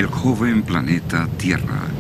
El joven planeta Tierra.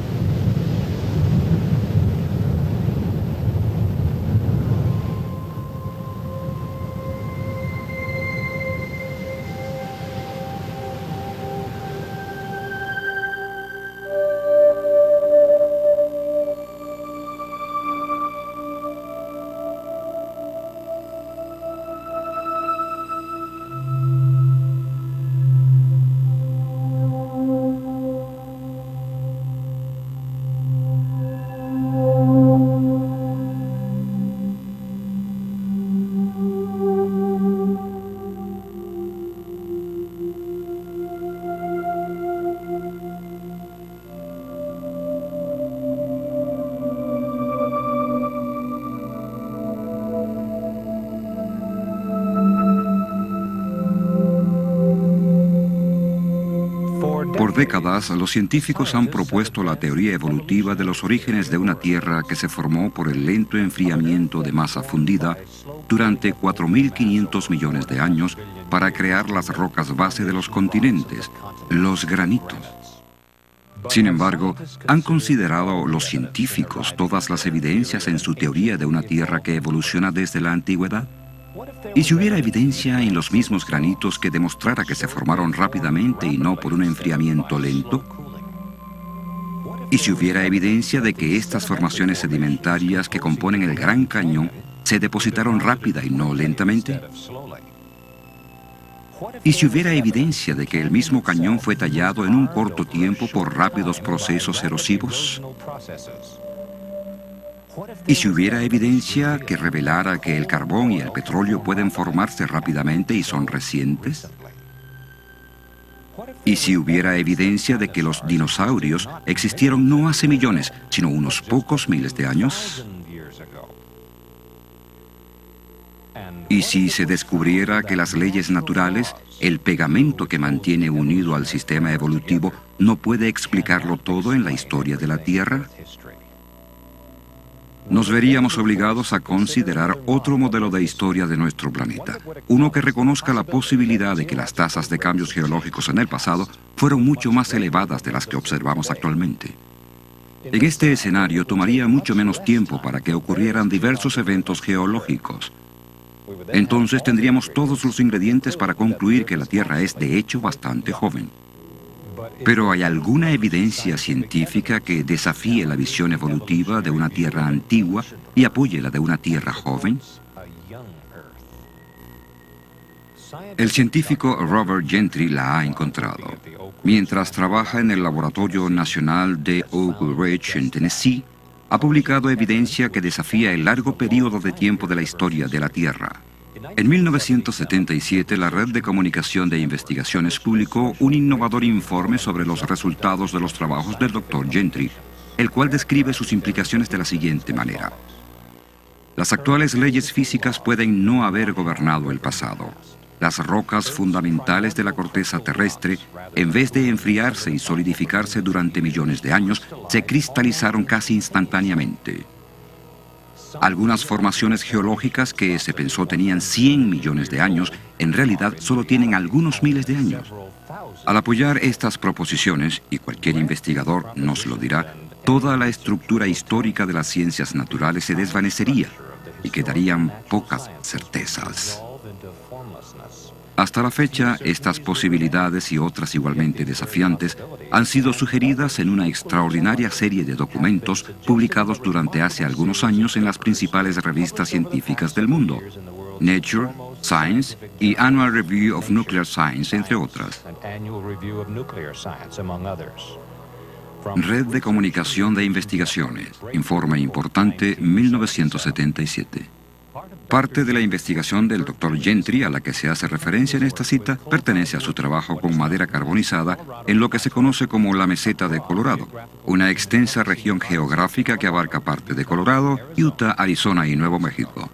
Por décadas, los científicos han propuesto la teoría evolutiva de los orígenes de una Tierra que se formó por el lento enfriamiento de masa fundida durante 4.500 millones de años para crear las rocas base de los continentes, los granitos. Sin embargo, ¿han considerado los científicos todas las evidencias en su teoría de una Tierra que evoluciona desde la antigüedad? ¿Y si hubiera evidencia en los mismos granitos que demostrara que se formaron rápidamente y no por un enfriamiento lento? ¿Y si hubiera evidencia de que estas formaciones sedimentarias que componen el Gran Cañón se depositaron rápida y no lentamente? ¿Y si hubiera evidencia de que el mismo cañón fue tallado en un corto tiempo por rápidos procesos erosivos? ¿Y si hubiera evidencia que revelara que el carbón y el petróleo pueden formarse rápidamente y son recientes? ¿Y si hubiera evidencia de que los dinosaurios existieron no hace millones, sino unos pocos miles de años? ¿Y si se descubriera que las leyes naturales, el pegamento que mantiene unido al sistema evolutivo, no puede explicarlo todo en la historia de la Tierra? Nos veríamos obligados a considerar otro modelo de historia de nuestro planeta, uno que reconozca la posibilidad de que las tasas de cambios geológicos en el pasado fueron mucho más elevadas de las que observamos actualmente. En este escenario tomaría mucho menos tiempo para que ocurrieran diversos eventos geológicos. Entonces tendríamos todos los ingredientes para concluir que la Tierra es de hecho bastante joven. Pero ¿hay alguna evidencia científica que desafíe la visión evolutiva de una Tierra antigua y apoye la de una Tierra joven? El científico Robert Gentry la ha encontrado. Mientras trabaja en el Laboratorio Nacional de Oak Ridge en Tennessee, ha publicado evidencia que desafía el largo periodo de tiempo de la historia de la Tierra. En 1977, la Red de Comunicación de Investigaciones publicó un innovador informe sobre los resultados de los trabajos del Dr. Gentry, el cual describe sus implicaciones de la siguiente manera. Las actuales leyes físicas pueden no haber gobernado el pasado. Las rocas fundamentales de la corteza terrestre, en vez de enfriarse y solidificarse durante millones de años, se cristalizaron casi instantáneamente. Algunas formaciones geológicas que se pensó tenían 100 millones de años, en realidad solo tienen algunos miles de años. Al apoyar estas proposiciones, y cualquier investigador nos lo dirá, toda la estructura histórica de las ciencias naturales se desvanecería y quedarían pocas certezas. Hasta la fecha, estas posibilidades y otras igualmente desafiantes han sido sugeridas en una extraordinaria serie de documentos publicados durante hace algunos años en las principales revistas científicas del mundo, Nature, Science y Annual Review of Nuclear Science, entre otras. Red de Comunicación de Investigaciones, Informe Importante, 1977. Parte de la investigación del Dr. Gentry, a la que se hace referencia en esta cita, pertenece a su trabajo con madera carbonizada en lo que se conoce como la Meseta de Colorado, una extensa región geográfica que abarca parte de Colorado, Utah, Arizona y Nuevo México.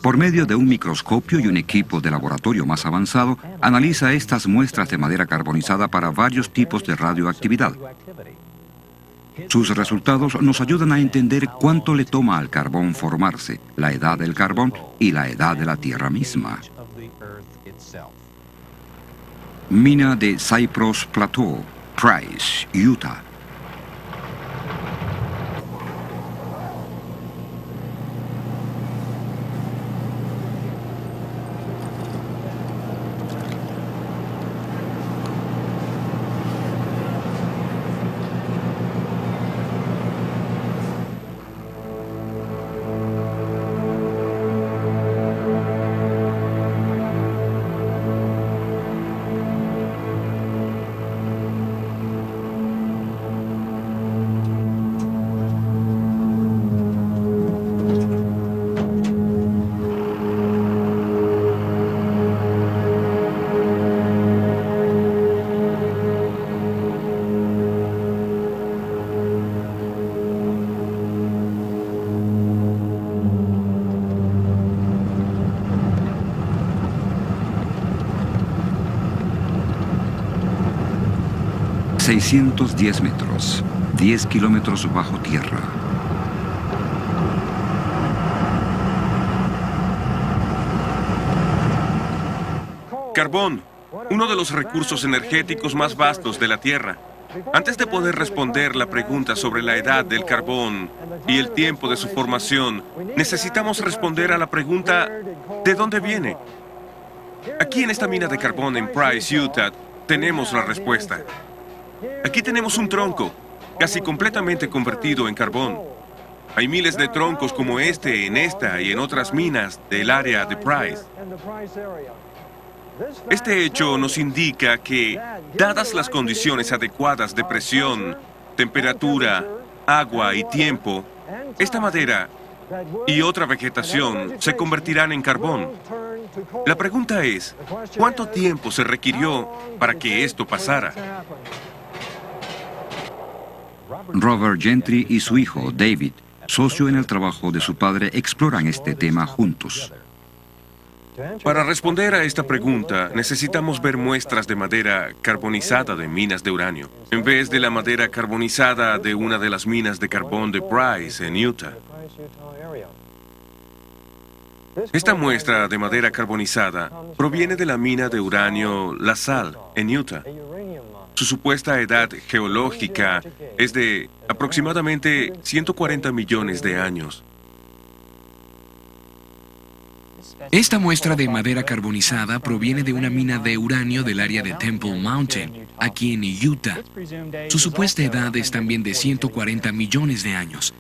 Por medio de un microscopio y un equipo de laboratorio más avanzado, analiza estas muestras de madera carbonizada para varios tipos de radioactividad. Sus resultados nos ayudan a entender cuánto le toma al carbón formarse, la edad del carbón y la edad de la Tierra misma. Mina de Cypress Plateau, Price, Utah. ...610 metros, 10 kilómetros bajo tierra. Carbón, uno de los recursos energéticos más vastos de la Tierra. Antes de poder responder la pregunta sobre la edad del carbón y el tiempo de su formación, necesitamos responder a la pregunta ¿de dónde viene? Aquí en esta mina de carbón en Price, Utah, tenemos la respuesta. Aquí tenemos un tronco, casi completamente convertido en carbón. Hay miles de troncos como este en esta y en otras minas del área de Price. Este hecho nos indica que, dadas las condiciones adecuadas de presión, temperatura, agua y tiempo, esta madera y otra vegetación se convertirán en carbón. La pregunta es, ¿cuánto tiempo se requirió para que esto pasara? Robert Gentry y su hijo, David, socio en el trabajo de su padre, exploran este tema juntos. Para responder a esta pregunta, necesitamos ver muestras de madera carbonizada de minas de uranio, en vez de la madera carbonizada de una de las minas de carbón de Price, en Utah. Esta muestra de madera carbonizada proviene de la mina de uranio La Salle, en Utah. Su supuesta edad geológica es de aproximadamente 140 millones de años. Esta muestra de madera carbonizada proviene de una mina de uranio del área de Temple Mountain, aquí en Utah. Su supuesta edad es también de 140 millones de años.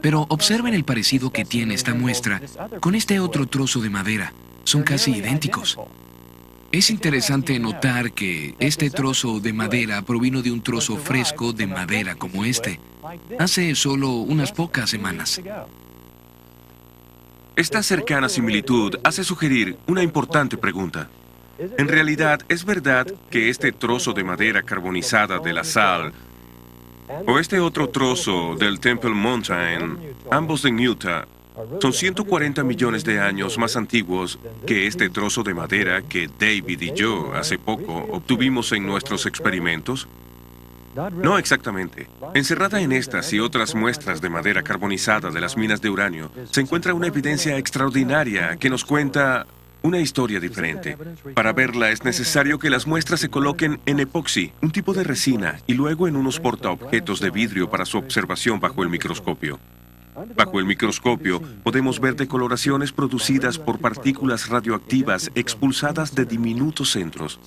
Pero observen el parecido que tiene esta muestra con este otro trozo de madera. Son casi idénticos. Es interesante notar que este trozo de madera provino de un trozo fresco de madera como este, hace solo unas pocas semanas. Esta cercana similitud hace sugerir una importante pregunta. En realidad, ¿es verdad que este trozo de madera carbonizada de La Salle o este otro trozo del Temple Mountain, ambos en Utah, son 140 millones de años más antiguos que este trozo de madera que David y yo hace poco obtuvimos en nuestros experimentos? No exactamente. Encerrada en estas y otras muestras de madera carbonizada de las minas de uranio, se encuentra una evidencia extraordinaria que nos cuenta una historia diferente. Para verla es necesario que las muestras se coloquen en epoxi, un tipo de resina, y luego en unos portaobjetos de vidrio para su observación bajo el microscopio. Bajo el microscopio podemos ver decoloraciones producidas por partículas radioactivas expulsadas de diminutos centros.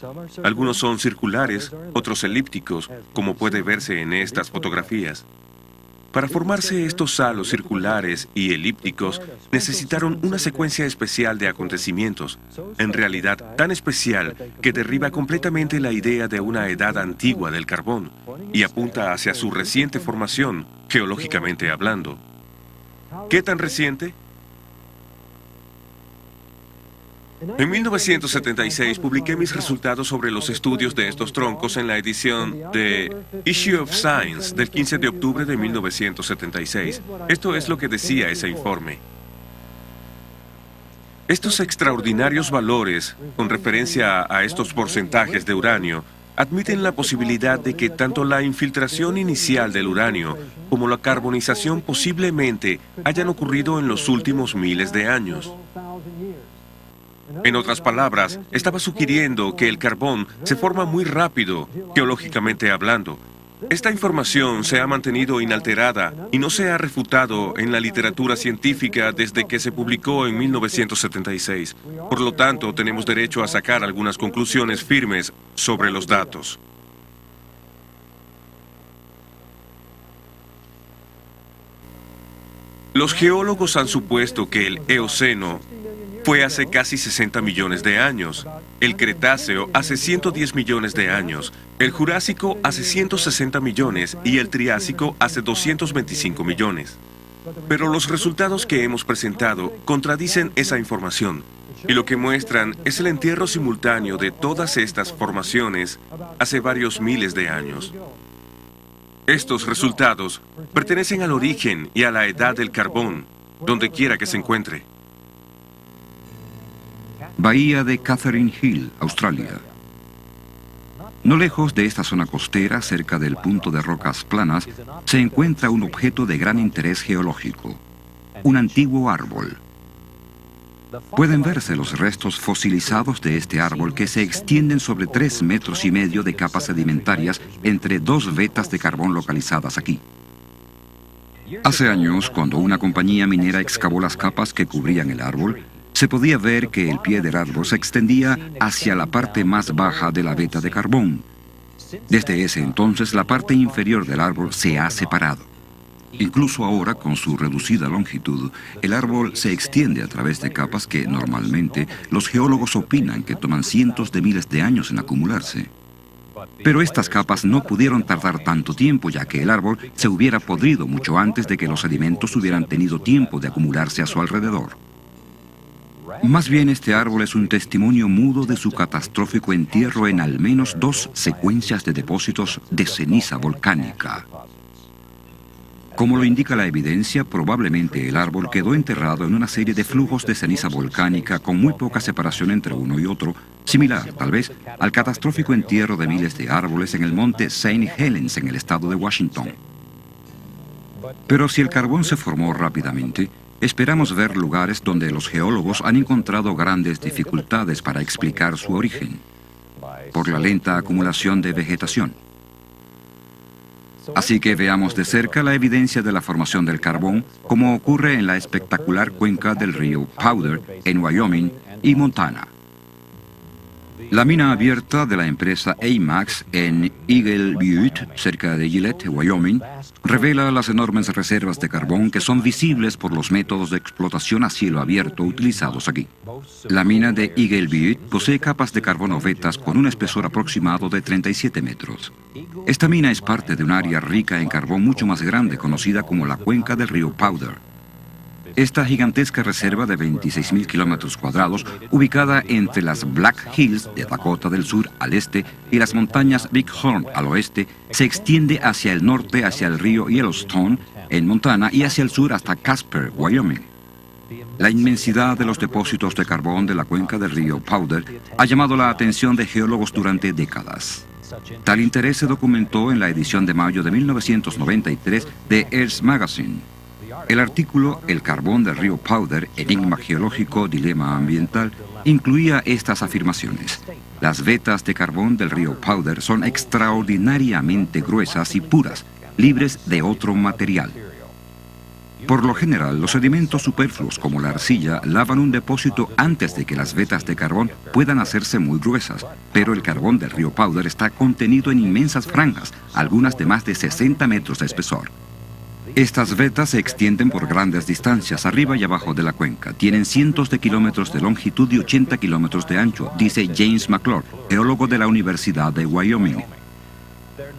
Algunos son circulares, otros elípticos, como puede verse en estas fotografías. Para formarse estos halos circulares y elípticos, necesitaron una secuencia especial de acontecimientos, en realidad tan especial que derriba completamente la idea de una edad antigua del carbón y apunta hacia su reciente formación, geológicamente hablando. ¿Qué tan reciente? En 1976 publiqué mis resultados sobre los estudios de estos troncos en la edición de Issue of Science del 15 de octubre de 1976. Esto es lo que decía ese informe. Estos extraordinarios valores, con referencia a estos porcentajes de uranio, admiten la posibilidad de que tanto la infiltración inicial del uranio como la carbonización posiblemente hayan ocurrido en los últimos miles de años. En otras palabras, estaba sugiriendo que el carbón se forma muy rápido, geológicamente hablando. Esta información se ha mantenido inalterada y no se ha refutado en la literatura científica desde que se publicó en 1976. Por lo tanto, tenemos derecho a sacar algunas conclusiones firmes sobre los datos. Los geólogos han supuesto que el Eoceno fue hace casi 60 millones de años, el Cretáceo hace 110 millones de años, el Jurásico hace 160 millones y el Triásico hace 225 millones. Pero los resultados que hemos presentado contradicen esa información, y lo que muestran es el entierro simultáneo de todas estas formaciones hace varios miles de años. Estos resultados pertenecen al origen y a la edad del carbón, donde quiera que se encuentre. Bahía de Catherine Hill, Australia. No lejos de esta zona costera, cerca del punto de rocas planas, se encuentra un objeto de gran interés geológico, un antiguo árbol. Pueden verse los restos fosilizados de este árbol que se extienden sobre 3,5 metros de capas sedimentarias entre 2 vetas de carbón localizadas aquí. Hace años, cuando una compañía minera excavó las capas que cubrían el árbol, se podía ver que el pie del árbol se extendía hacia la parte más baja de la veta de carbón. Desde ese entonces, la parte inferior del árbol se ha separado. Incluso ahora, con su reducida longitud, el árbol se extiende a través de capas que, normalmente, los geólogos opinan que toman cientos de miles de años en acumularse. Pero estas capas no pudieron tardar tanto tiempo, ya que el árbol se hubiera podrido mucho antes de que los sedimentos hubieran tenido tiempo de acumularse a su alrededor. Más bien, este árbol es un testimonio mudo de su catastrófico entierro en al menos 2 secuencias de depósitos de ceniza volcánica. Como lo indica la evidencia, probablemente el árbol quedó enterrado en una serie de flujos de ceniza volcánica con muy poca separación entre uno y otro, similar, tal vez, al catastrófico entierro de miles de árboles en el monte St. Helens en el estado de Washington. Pero si el carbón se formó rápidamente, esperamos ver lugares donde los geólogos han encontrado grandes dificultades para explicar su origen, por la lenta acumulación de vegetación. Así que veamos de cerca la evidencia de la formación del carbón, como ocurre en la espectacular cuenca del río Powder en Wyoming y Montana. La mina abierta de la empresa AMAX en Eagle Butte, cerca de Gillette, Wyoming, revela las enormes reservas de carbón que son visibles por los métodos de explotación a cielo abierto utilizados aquí. La mina de Eagle Butte posee capas de carbono vetas con un espesor aproximado de 37 metros. Esta mina es parte de un área rica en carbón mucho más grande, conocida como la cuenca del río Powder. Esta gigantesca reserva de 26,000 kilómetros cuadrados, ubicada entre las Black Hills de Dakota del Sur al este y las montañas Big Horn al oeste, se extiende hacia el norte hacia el río Yellowstone en Montana y hacia el sur hasta Casper, Wyoming. La inmensidad de los depósitos de carbón de la cuenca del río Powder ha llamado la atención de geólogos durante décadas. Tal interés se documentó en la edición de mayo de 1993 de Earth Magazine. El artículo El carbón del río Powder, enigma geológico, dilema ambiental, incluía estas afirmaciones. Las vetas de carbón del río Powder son extraordinariamente gruesas y puras, libres de otro material. Por lo general, los sedimentos superfluos como la arcilla lavan un depósito antes de que las vetas de carbón puedan hacerse muy gruesas, pero el carbón del río Powder está contenido en inmensas franjas, algunas de más de 60 metros de espesor. Estas vetas se extienden por grandes distancias, arriba y abajo de la cuenca. Tienen cientos de kilómetros de longitud y 80 kilómetros de ancho, dice James McClure, geólogo de la Universidad de Wyoming.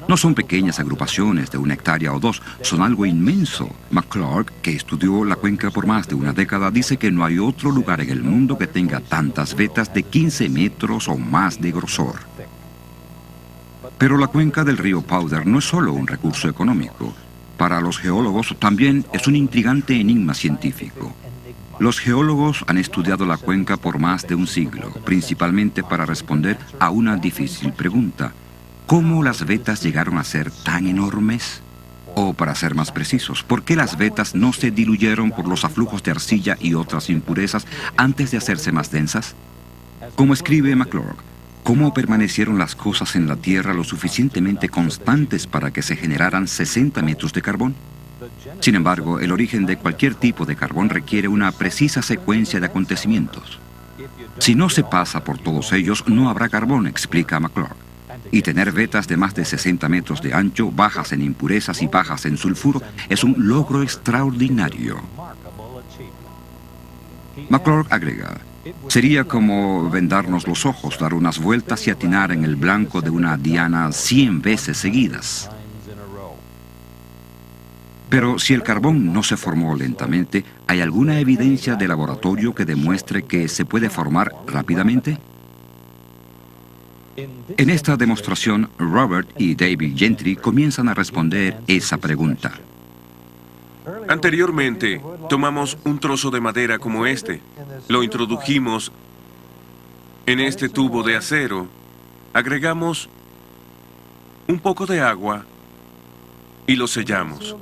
No son pequeñas agrupaciones de 1 hectárea o 2, son algo inmenso. McClure, que estudió la cuenca por más de una década, dice que no hay otro lugar en el mundo que tenga tantas vetas de 15 metros o más de grosor. Pero la cuenca del río Powder no es solo un recurso económico. Para los geólogos también es un intrigante enigma científico. Los geólogos han estudiado la cuenca por más de un siglo, principalmente para responder a una difícil pregunta. ¿Cómo las vetas llegaron a ser tan enormes? O, para ser más precisos, ¿por qué las vetas no se diluyeron por los aflujos de arcilla y otras impurezas antes de hacerse más densas? Como escribe McClurg, ¿cómo permanecieron las cosas en la Tierra lo suficientemente constantes para que se generaran 60 metros de carbón? Sin embargo, el origen de cualquier tipo de carbón requiere una precisa secuencia de acontecimientos. Si no se pasa por todos ellos, no habrá carbón, explica McClurg. Y tener vetas de más de 60 metros de ancho, bajas en impurezas y bajas en sulfuro, es un logro extraordinario. McClurg agrega, sería como vendarnos los ojos, dar unas vueltas y atinar en el blanco de una diana 100 veces seguidas. Pero si el carbón no se formó lentamente, ¿hay alguna evidencia de laboratorio que demuestre que se puede formar rápidamente? En esta demostración, Robert y David Gentry comienzan a responder esa pregunta. Anteriormente, tomamos un trozo de madera como este, lo introdujimos en este tubo de acero, agregamos un poco de agua y lo sellamos.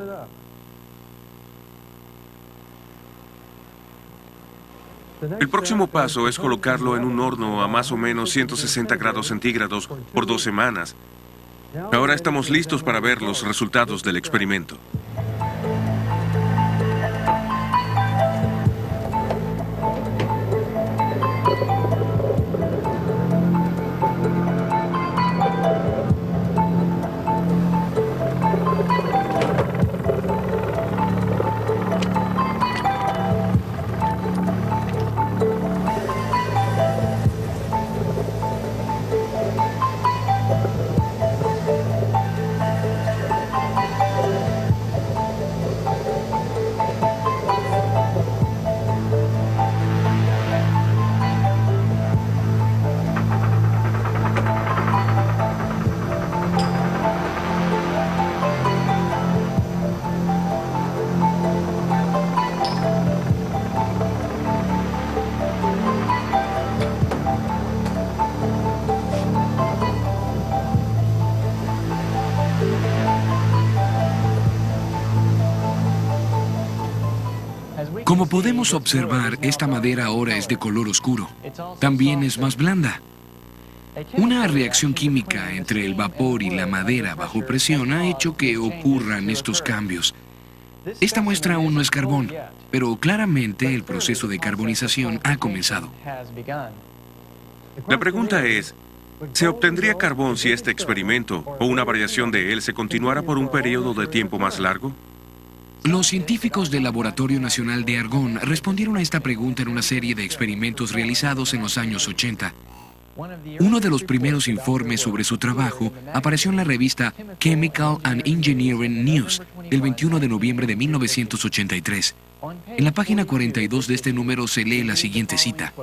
El próximo paso es colocarlo en un horno a más o menos 160 grados centígrados por 2 semanas. Ahora estamos listos para ver los resultados del experimento. Como podemos observar, esta madera ahora es de color oscuro. También es más blanda. Una reacción química entre el vapor y la madera bajo presión ha hecho que ocurran estos cambios. Esta muestra aún no es carbón, pero claramente el proceso de carbonización ha comenzado. La pregunta es, ¿se obtendría carbón si este experimento o una variación de él se continuara por un periodo de tiempo más largo? Los científicos del Laboratorio Nacional de Argonne respondieron a esta pregunta en una serie de experimentos realizados en los años 80. Uno de los primeros informes sobre su trabajo apareció en la revista Chemical and Engineering News del 21 de noviembre de 1983. En la página 42 de este número se lee la siguiente cita.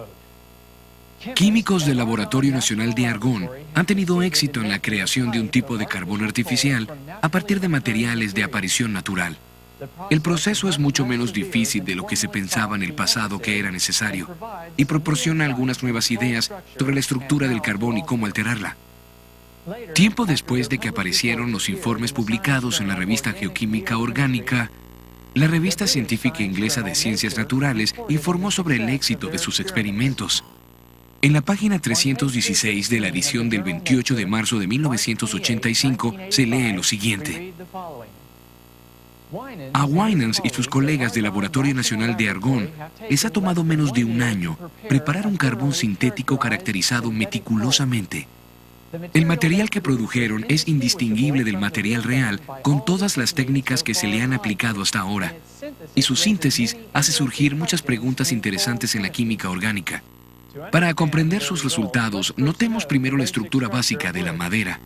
Químicos del Laboratorio Nacional de Argonne han tenido éxito en la creación de un tipo de carbón artificial a partir de materiales de aparición natural. El proceso es mucho menos difícil de lo que se pensaba en el pasado que era necesario y proporciona algunas nuevas ideas sobre la estructura del carbón y cómo alterarla. Tiempo después de que aparecieron los informes publicados en la revista Geoquímica Orgánica, la revista científica inglesa de Ciencias Naturales informó sobre el éxito de sus experimentos. En la página 316 de la edición del 28 de marzo de 1985 se lee lo siguiente. A Winans y sus colegas del Laboratorio Nacional de Argonne les ha tomado menos de un año preparar un carbón sintético caracterizado meticulosamente. El material que produjeron es indistinguible del material real con todas las técnicas que se le han aplicado hasta ahora, y su síntesis hace surgir muchas preguntas interesantes en la química orgánica. Para comprender sus resultados, notemos primero la estructura básica de la madera.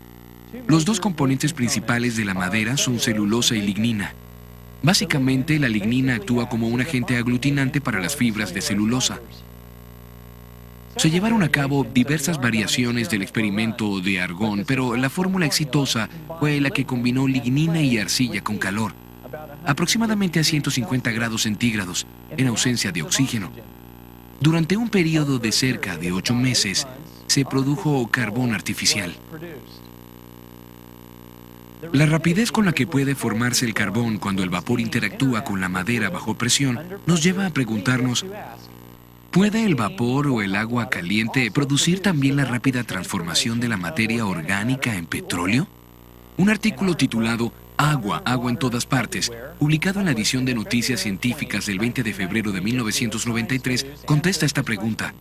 Los dos componentes principales de la madera son celulosa y lignina. Básicamente, la lignina actúa como un agente aglutinante para las fibras de celulosa. Se llevaron a cabo diversas variaciones del experimento de Argonne, pero la fórmula exitosa fue la que combinó lignina y arcilla con calor, aproximadamente a 150 grados centígrados, en ausencia de oxígeno. Durante un periodo de cerca de 8 meses, se produjo carbón artificial. La rapidez con la que puede formarse el carbón cuando el vapor interactúa con la madera bajo presión nos lleva a preguntarnos, ¿Puede el vapor o el agua caliente producir también la rápida transformación de la materia orgánica en petróleo? Un artículo titulado Agua, agua en todas partes, publicado en la edición de Noticias Científicas del 20 de febrero de 1993, contesta esta pregunta.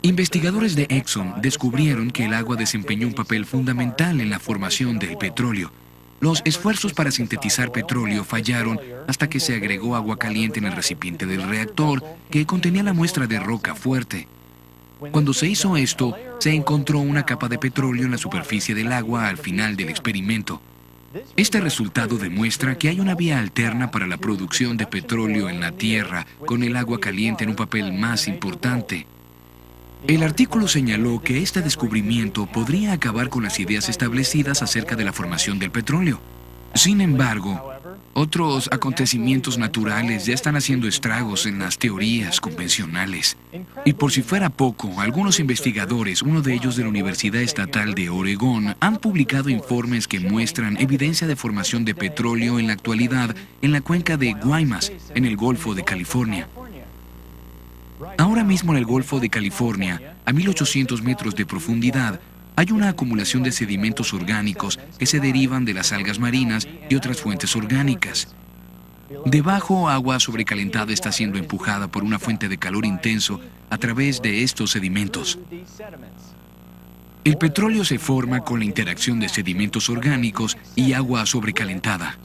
Investigadores de Exxon descubrieron que el agua desempeñó un papel fundamental en la formación del petróleo. Los esfuerzos para sintetizar petróleo fallaron hasta que se agregó agua caliente en el recipiente del reactor, que contenía la muestra de roca fuerte. Cuando se hizo esto, se encontró una capa de petróleo en la superficie del agua al final del experimento. Este resultado demuestra que hay una vía alterna para la producción de petróleo en la Tierra, con el agua caliente en un papel más importante. El artículo señaló que este descubrimiento podría acabar con las ideas establecidas acerca de la formación del petróleo. Sin embargo, otros acontecimientos naturales ya están haciendo estragos en las teorías convencionales. Y por si fuera poco, algunos investigadores, uno de ellos de la Universidad Estatal de Oregón, han publicado informes que muestran evidencia de formación de petróleo en la actualidad en la cuenca de Guaymas, en el Golfo de California. Ahora mismo en el Golfo de California, a 1.800 metros de profundidad, hay una acumulación de sedimentos orgánicos que se derivan de las algas marinas y otras fuentes orgánicas. Debajo, agua sobrecalentada está siendo empujada por una fuente de calor intenso a través de estos sedimentos. El petróleo se forma con la interacción de sedimentos orgánicos y agua sobrecalentada.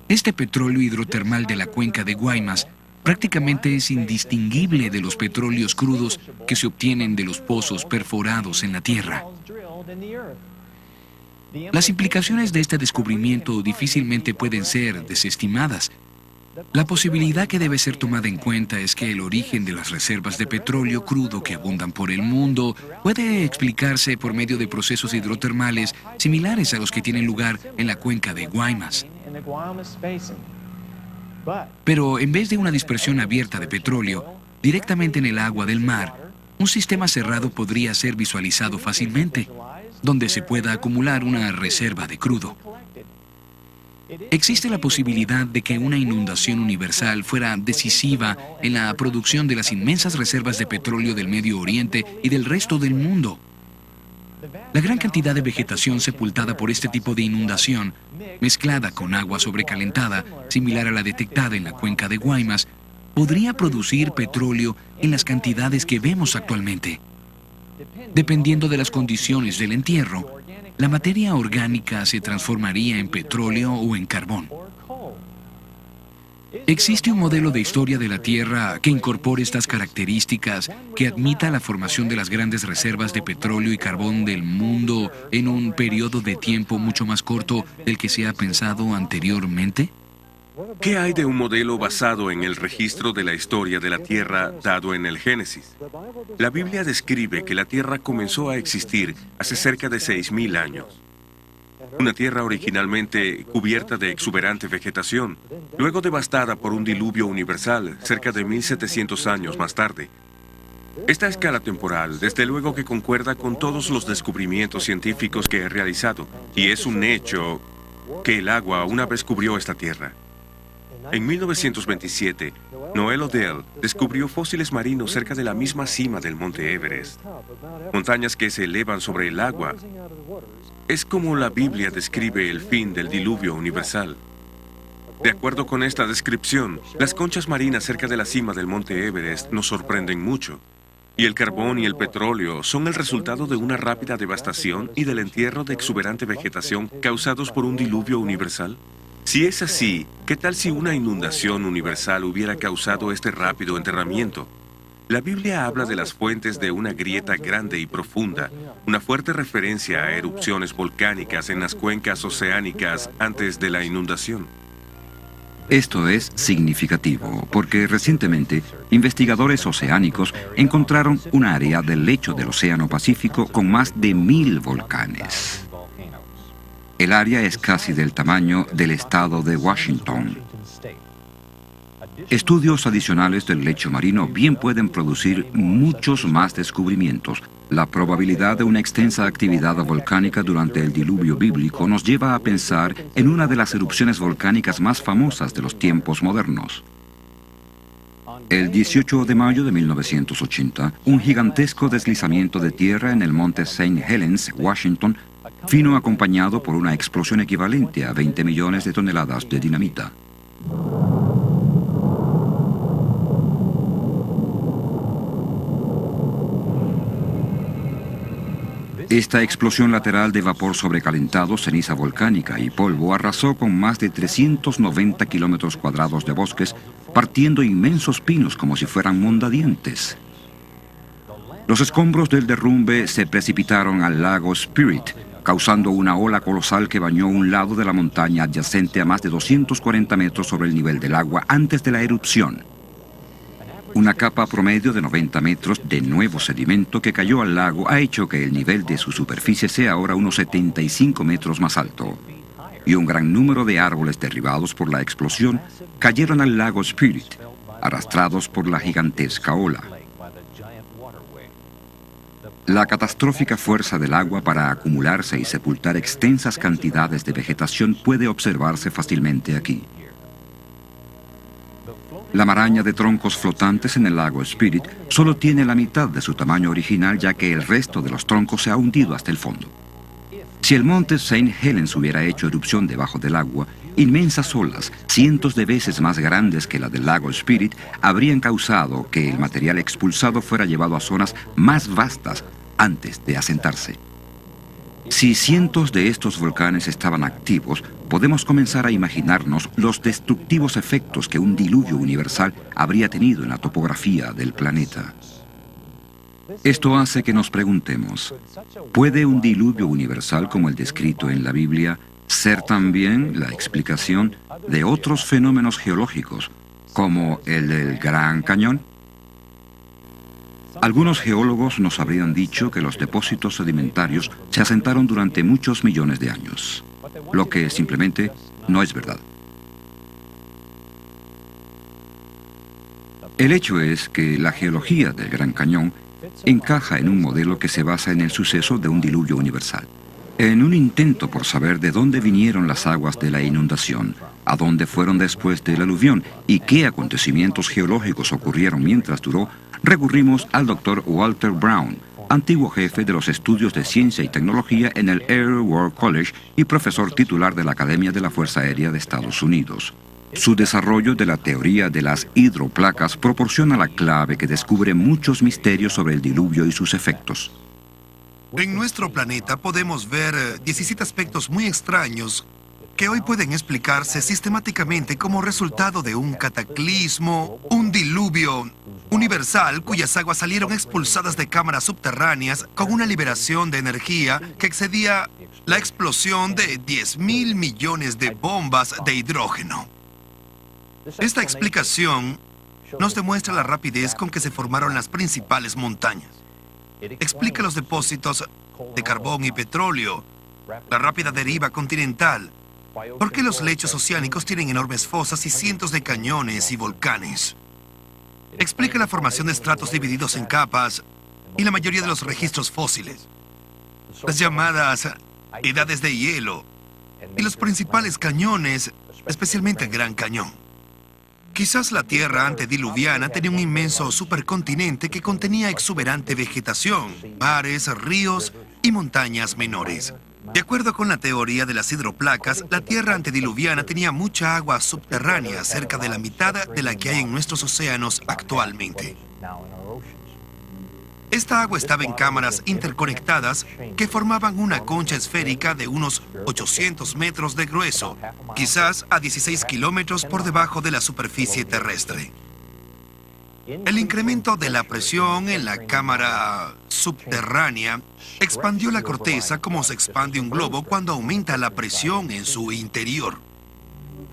Este petróleo hidrotermal de la cuenca de Guaymas prácticamente es indistinguible de los petróleos crudos que se obtienen de los pozos perforados en la Tierra. Las implicaciones de este descubrimiento difícilmente pueden ser desestimadas. La posibilidad que debe ser tomada en cuenta es que el origen de las reservas de petróleo crudo que abundan por el mundo puede explicarse por medio de procesos hidrotermales similares a los que tienen lugar en la cuenca de Guaymas. Pero en vez de una dispersión abierta de petróleo directamente en el agua del mar, un sistema cerrado podría ser visualizado fácilmente, donde se pueda acumular una reserva de crudo. Existe la posibilidad de que una inundación universal fuera decisiva en la producción de las inmensas reservas de petróleo del Medio Oriente y del resto del mundo. La gran cantidad de vegetación sepultada por este tipo de inundación, mezclada con agua sobrecalentada, similar a la detectada en la cuenca de Guaymas, podría producir petróleo en las cantidades que vemos actualmente. Dependiendo de las condiciones del entierro, la materia orgánica se transformaría en petróleo o en carbón. ¿Existe un modelo de historia de la Tierra que incorpore estas características, que admita la formación de las grandes reservas de petróleo y carbón del mundo en un periodo de tiempo mucho más corto del que se ha pensado anteriormente? ¿Qué hay de un modelo basado en el registro de la historia de la Tierra dado en el Génesis? La Biblia describe que la Tierra comenzó a existir hace cerca de 6.000 años. Una tierra originalmente cubierta de exuberante vegetación, luego devastada por un diluvio universal cerca de 1.700 años más tarde. Esta escala temporal, desde luego que concuerda con todos los descubrimientos científicos que he realizado, y es un hecho que el agua una vez cubrió esta tierra. En 1927, Noel Odell descubrió fósiles marinos cerca de la misma cima del monte Everest, montañas que se elevan sobre el agua. Es como la Biblia describe el fin del diluvio universal. De acuerdo con esta descripción, las conchas marinas cerca de la cima del monte Everest nos sorprenden mucho. Y el carbón y el petróleo son el resultado de una rápida devastación y del entierro de exuberante vegetación causados por un diluvio universal. Si es así, ¿qué tal si una inundación universal hubiera causado este rápido enterramiento? La Biblia habla de las fuentes de una grieta grande y profunda, una fuerte referencia a erupciones volcánicas en las cuencas oceánicas antes de la inundación. Esto es significativo porque recientemente investigadores oceánicos encontraron un área del lecho del Océano Pacífico con más de 1.000 volcanes. El área es casi del tamaño del estado de Washington. Estudios adicionales del lecho marino bien pueden producir muchos más descubrimientos. La probabilidad de una extensa actividad volcánica durante el diluvio bíblico nos lleva a pensar en una de las erupciones volcánicas más famosas de los tiempos modernos. El 18 de mayo de 1980, un gigantesco deslizamiento de tierra en el monte St. Helens, Washington, vino acompañado por una explosión equivalente a 20 millones de toneladas de dinamita. Esta explosión lateral de vapor sobrecalentado, ceniza volcánica y polvo arrasó con más de 390 kilómetros cuadrados de bosques, partiendo inmensos pinos como si fueran mondadientes. Los escombros del derrumbe se precipitaron al lago Spirit, causando una ola colosal que bañó un lado de la montaña adyacente a más de 240 metros sobre el nivel del agua antes de la erupción. Una capa promedio de 90 metros de nuevo sedimento que cayó al lago ha hecho que el nivel de su superficie sea ahora unos 75 metros más alto. Y un gran número de árboles derribados por la explosión cayeron al lago Spirit, arrastrados por la gigantesca ola. La catastrófica fuerza del agua para acumularse y sepultar extensas cantidades de vegetación puede observarse fácilmente aquí. La maraña de troncos flotantes en el lago Spirit solo tiene la mitad de su tamaño original, ya que el resto de los troncos se ha hundido hasta el fondo. Si el monte St. Helens hubiera hecho erupción debajo del agua, inmensas olas, cientos de veces más grandes que la del lago Spirit, habrían causado que el material expulsado fuera llevado a zonas más vastas antes de asentarse. Si cientos de estos volcanes estaban activos, podemos comenzar a imaginarnos los destructivos efectos que un diluvio universal habría tenido en la topografía del planeta. Esto hace que nos preguntemos, ¿puede un diluvio universal como el descrito en la Biblia ser también la explicación de otros fenómenos geológicos, como el del Gran Cañón? Algunos geólogos nos habrían dicho que los depósitos sedimentarios se asentaron durante muchos millones de años, lo que simplemente no es verdad. El hecho es que la geología del Gran Cañón encaja en un modelo que se basa en el suceso de un diluvio universal. En un intento por saber de dónde vinieron las aguas de la inundación, a dónde fueron después del aluvión y qué acontecimientos geológicos ocurrieron mientras duró, recurrimos al Dr. Walter Brown, antiguo jefe de los estudios de ciencia y tecnología en el Air War College y profesor titular de la Academia de la Fuerza Aérea de Estados Unidos. Su desarrollo de la teoría de las hidroplacas proporciona la clave que descubre muchos misterios sobre el diluvio y sus efectos. En nuestro planeta podemos ver 17 aspectos muy extraños que hoy pueden explicarse sistemáticamente como resultado de un cataclismo, un diluvio universal cuyas aguas salieron expulsadas de cámaras subterráneas con una liberación de energía que excedía la explosión de 10.000 millones de bombas de hidrógeno. Esta explicación nos demuestra la rapidez con que se formaron las principales montañas. Explica los depósitos de carbón y petróleo, la rápida deriva continental, por qué los lechos oceánicos tienen enormes fosas y cientos de cañones y volcanes. Explica la formación de estratos divididos en capas y la mayoría de los registros fósiles, las llamadas edades de hielo y los principales cañones, especialmente el Gran Cañón. Quizás la Tierra antediluviana tenía un inmenso supercontinente que contenía exuberante vegetación, mares, ríos y montañas menores. De acuerdo con la teoría de las hidroplacas, la Tierra antediluviana tenía mucha agua subterránea, cerca de la mitad de la que hay en nuestros océanos actualmente. Esta agua estaba en cámaras interconectadas que formaban una concha esférica de unos 800 metros de grueso, quizás a 16 kilómetros por debajo de la superficie terrestre. El incremento de la presión en la cámara subterránea expandió la corteza como se expande un globo cuando aumenta la presión en su interior.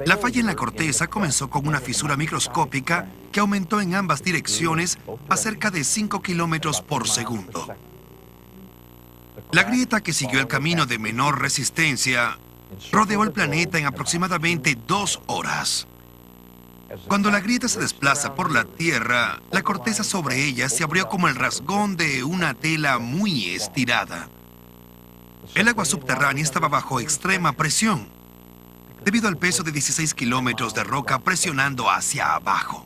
La falla en la corteza comenzó con una fisura microscópica que aumentó en ambas direcciones a cerca de 5 kilómetros por segundo. La grieta que siguió el camino de menor resistencia rodeó el planeta en aproximadamente 2 horas. Cuando la grieta se desplaza por la Tierra, la corteza sobre ella se abrió como el rasgón de una tela muy estirada. El agua subterránea estaba bajo extrema presión, debido al peso de 16 kilómetros de roca presionando hacia abajo.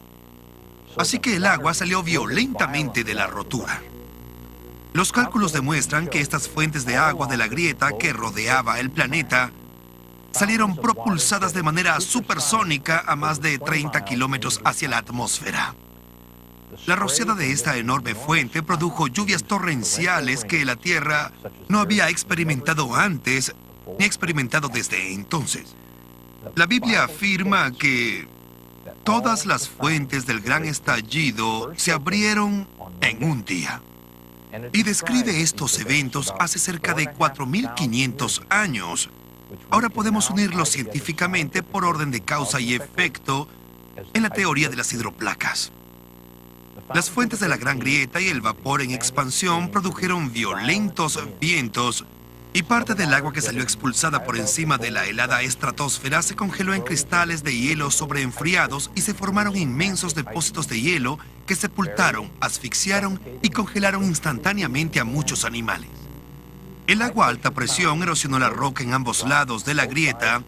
así que el agua salió violentamente de la rotura. Los cálculos demuestran que estas fuentes de agua de la grieta que rodeaba el planeta salieron propulsadas de manera supersónica a más de 30 kilómetros hacia la atmósfera. La rociada de esta enorme fuente produjo lluvias torrenciales que la Tierra no había experimentado antes ni experimentado desde entonces. La Biblia afirma que todas las fuentes del gran estallido se abrieron en un día. Y describe estos eventos hace cerca de 4.500 años. Ahora podemos unirlos científicamente por orden de causa y efecto en la teoría de las hidroplacas. Las fuentes de la Gran Grieta y el vapor en expansión produjeron violentos vientos y parte del agua que salió expulsada por encima de la helada estratosfera se congeló en cristales de hielo sobreenfriados y se formaron inmensos depósitos de hielo que sepultaron, asfixiaron y congelaron instantáneamente a muchos animales. El agua a alta presión erosionó la roca en ambos lados de la grieta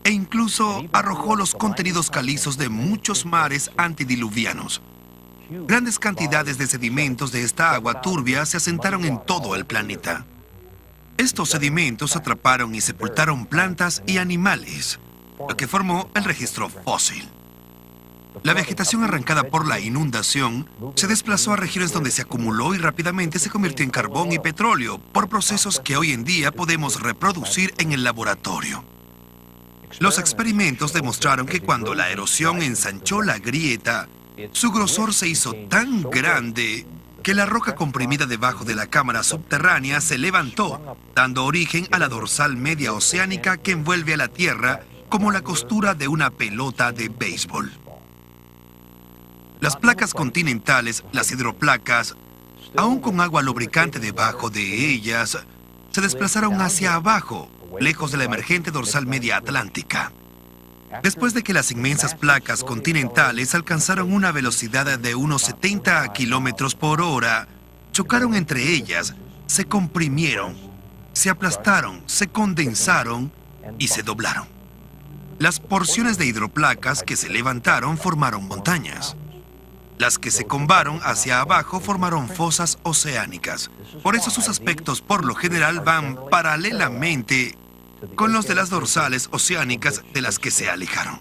e incluso arrojó los contenidos calizos de muchos mares antidiluvianos. Grandes cantidades de sedimentos de esta agua turbia se asentaron en todo el planeta. Estos sedimentos atraparon y sepultaron plantas y animales, lo que formó el registro fósil. La vegetación arrancada por la inundación se desplazó a regiones donde se acumuló y rápidamente se convirtió en carbón y petróleo por procesos que hoy en día podemos reproducir en el laboratorio. Los experimentos demostraron que cuando la erosión ensanchó la grieta, su grosor se hizo tan grande que la roca comprimida debajo de la cámara subterránea se levantó, dando origen a la dorsal media oceánica que envuelve a la Tierra como la costura de una pelota de béisbol. Las placas continentales, las hidroplacas, aún con agua lubricante debajo de ellas, se desplazaron hacia abajo, lejos de la emergente dorsal media atlántica. Después de que las inmensas placas continentales alcanzaron una velocidad de unos 70 kilómetros por hora, chocaron entre ellas, se comprimieron, se aplastaron, se condensaron y se doblaron. Las porciones de hidroplacas que se levantaron formaron montañas. Las que se combaron hacia abajo formaron fosas oceánicas. Por eso sus aspectos por lo general van paralelamente con los de las dorsales oceánicas de las que se alejaron.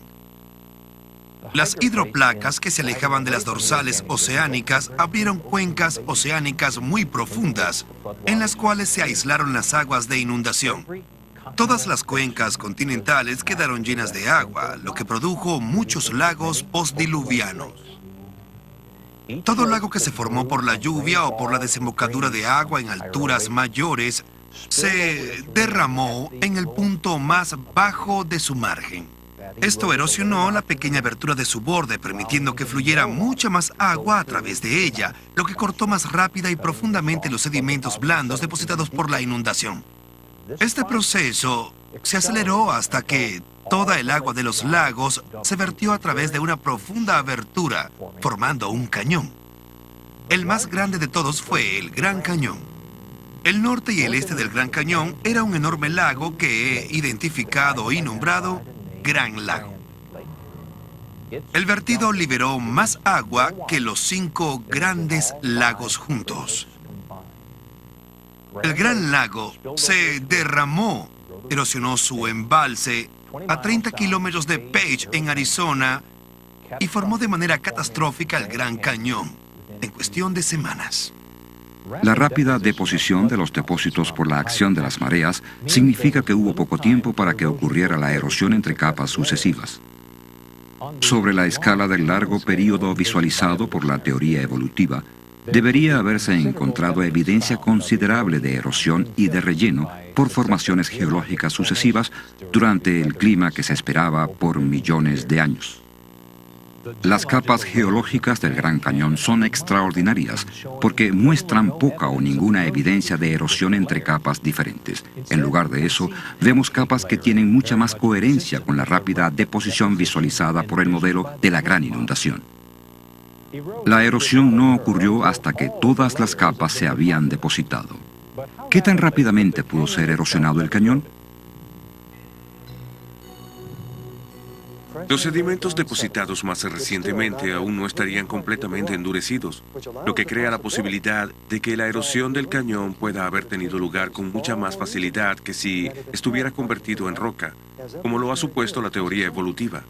Las hidroplacas que se alejaban de las dorsales oceánicas abrieron cuencas oceánicas muy profundas, en las cuales se aislaron las aguas de inundación. Todas las cuencas continentales quedaron llenas de agua, lo que produjo muchos lagos postdiluvianos. Todo lago que se formó por la lluvia o por la desembocadura de agua en alturas mayores se derramó en el punto más bajo de su margen. Esto erosionó la pequeña abertura de su borde, permitiendo que fluyera mucha más agua a través de ella, lo que cortó más rápida y profundamente los sedimentos blandos depositados por la inundación. Este proceso se aceleró hasta que toda el agua de los lagos se vertió a través de una profunda abertura, formando un cañón. El más grande de todos fue el Gran Cañón. El norte y el este del Gran Cañón era un enorme lago que he identificado y nombrado Gran Lago. El vertido liberó más agua que los 5 grandes lagos juntos. El Gran Lago se derramó, erosionó su embalse a 30 kilómetros de Page, en Arizona, y formó de manera catastrófica el Gran Cañón, en cuestión de semanas. La rápida deposición de los depósitos por la acción de las mareas significa que hubo poco tiempo para que ocurriera la erosión entre capas sucesivas. Sobre la escala del largo período visualizado por la teoría evolutiva, debería haberse encontrado evidencia considerable de erosión y de relleno por formaciones geológicas sucesivas durante el clima que se esperaba por millones de años. Las capas geológicas del Gran Cañón son extraordinarias porque muestran poca o ninguna evidencia de erosión entre capas diferentes. En lugar de eso, vemos capas que tienen mucha más coherencia con la rápida deposición visualizada por el modelo de la gran inundación. La erosión no ocurrió hasta que todas las capas se habían depositado. ¿Qué tan rápidamente pudo ser erosionado el cañón? Los sedimentos depositados más recientemente aún no estarían completamente endurecidos, lo que crea la posibilidad de que la erosión del cañón pueda haber tenido lugar con mucha más facilidad que si estuviera convertido en roca, como lo ha supuesto la teoría evolutiva.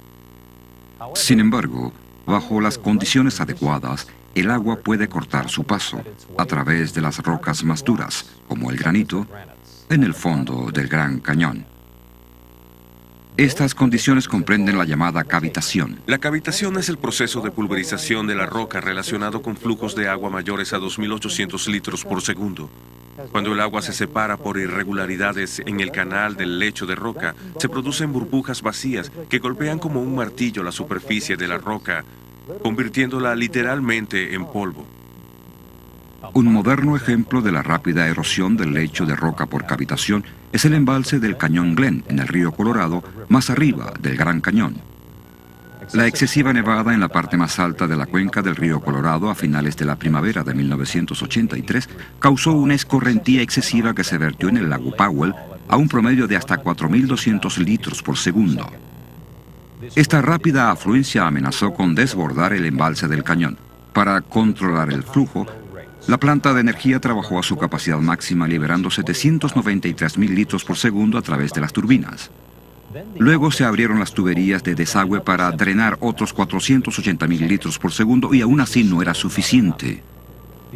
Sin embargo, bajo las condiciones adecuadas, el agua puede cortar su paso a través de las rocas más duras, como el granito, en el fondo del Gran Cañón. Estas condiciones comprenden la llamada cavitación. La cavitación es el proceso de pulverización de la roca relacionado con flujos de agua mayores a 2.800 litros por segundo. Cuando el agua se separa por irregularidades en el canal del lecho de roca, se producen burbujas vacías que golpean como un martillo la superficie de la roca, convirtiéndola literalmente en polvo. Un moderno ejemplo de la rápida erosión del lecho de roca por cavitación es el embalse del Cañón Glen, en el río Colorado, más arriba del Gran Cañón. La excesiva nevada en la parte más alta de la cuenca del río Colorado a finales de la primavera de 1983 causó una escorrentía excesiva que se vertió en el lago Powell a un promedio de hasta 4.200 litros por segundo. Esta rápida afluencia amenazó con desbordar el embalse del cañón. Para controlar el flujo, la planta de energía trabajó a su capacidad máxima liberando 793.000 litros por segundo a través de las turbinas. Luego se abrieron las tuberías de desagüe para drenar otros 480.000 litros por segundo y aún así no era suficiente.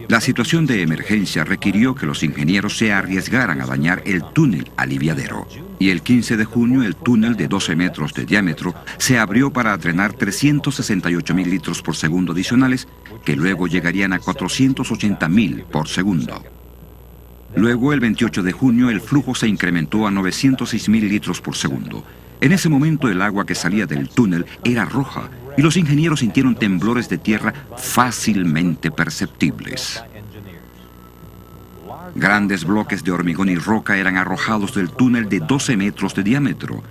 La situación de emergencia requirió que los ingenieros se arriesgaran a dañar el túnel aliviadero. Y el 15 de junio el túnel de 12 metros de diámetro se abrió para drenar 368.000 litros por segundo adicionales, que luego llegarían a 480.000 por segundo. Luego, el 28 de junio, el flujo se incrementó a 906.000 litros por segundo. En ese momento, el agua que salía del túnel era roja y los ingenieros sintieron temblores de tierra fácilmente perceptibles. Grandes bloques de hormigón y roca eran arrojados del túnel de 12 metros de diámetro.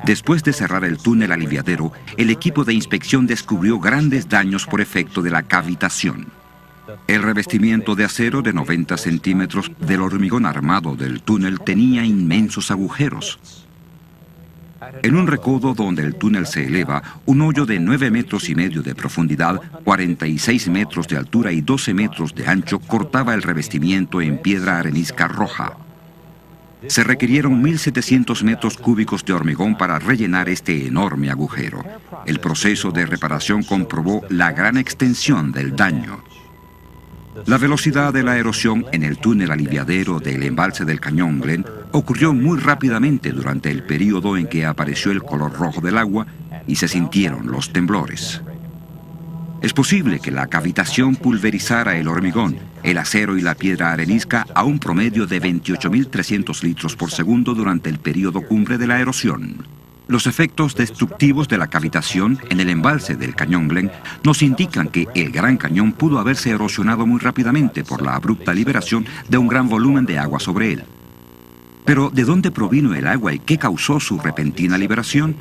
Después de cerrar el túnel aliviadero, el equipo de inspección descubrió grandes daños por efecto de la cavitación. El revestimiento de acero de 90 centímetros del hormigón armado del túnel tenía inmensos agujeros. En un recodo donde el túnel se eleva, un hoyo de 9 metros y medio de profundidad, 46 metros de altura y 12 metros de ancho cortaba el revestimiento en piedra arenisca roja. Se requirieron 1.700 metros cúbicos de hormigón para rellenar este enorme agujero. El proceso de reparación comprobó la gran extensión del daño. La velocidad de la erosión en el túnel aliviadero del embalse del Cañón Glen ocurrió muy rápidamente durante el periodo en que apareció el color rojo del agua y se sintieron los temblores. Es posible que la cavitación pulverizara el hormigón, el acero y la piedra arenisca a un promedio de 28.300 litros por segundo durante el periodo cumbre de la erosión. Los efectos destructivos de la cavitación en el embalse del Cañón Glen nos indican que el Gran Cañón pudo haberse erosionado muy rápidamente por la abrupta liberación de un gran volumen de agua sobre él. Pero, ¿de dónde provino el agua y qué causó su repentina liberación?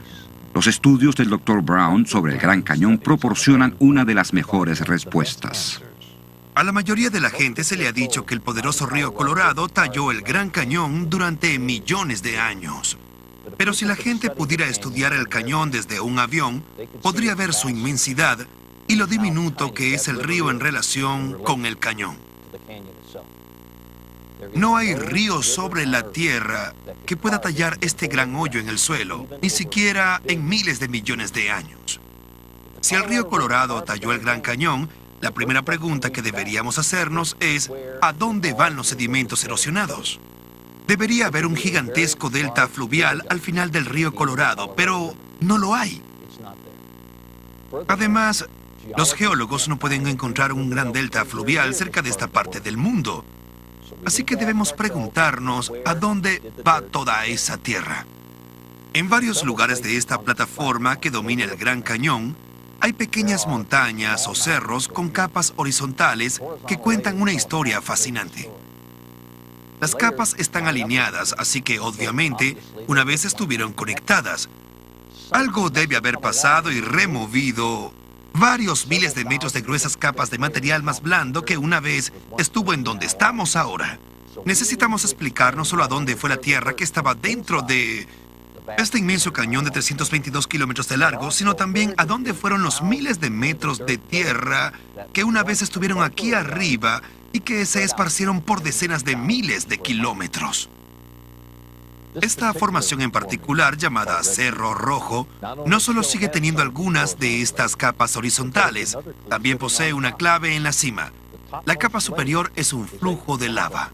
Los estudios del Dr. Brown sobre el Gran Cañón proporcionan una de las mejores respuestas. A la mayoría de la gente se le ha dicho que el poderoso río Colorado talló el Gran Cañón durante millones de años. Pero si la gente pudiera estudiar el cañón desde un avión, podría ver su inmensidad y lo diminuto que es el río en relación con el cañón. No hay río sobre la tierra que pueda tallar este gran hoyo en el suelo, ni siquiera en miles de millones de años. Si el río Colorado talló el Gran Cañón, la primera pregunta que deberíamos hacernos es ¿a dónde van los sedimentos erosionados? Debería haber un gigantesco delta fluvial al final del río Colorado, pero no lo hay. Además, los geólogos no pueden encontrar un gran delta fluvial cerca de esta parte del mundo. Así que debemos preguntarnos a dónde va toda esa tierra. En varios lugares de esta plataforma que domina el Gran Cañón, hay pequeñas montañas o cerros con capas horizontales que cuentan una historia fascinante. Las capas están alineadas, así que obviamente una vez estuvieron conectadas. Algo debe haber pasado y removido varios miles de metros de gruesas capas de material más blando que una vez estuvo en donde estamos ahora. Necesitamos explicar no solo a dónde fue la Tierra que estaba dentro de Este inmenso cañón de 322 kilómetros de largo, sino también a dónde fueron los miles de metros de tierra que una vez estuvieron aquí arriba y que se esparcieron por decenas de miles de kilómetros. Esta formación en particular, llamada Cerro Rojo, no solo sigue teniendo algunas de estas capas horizontales, también posee una clave en la cima. La capa superior es un flujo de lava.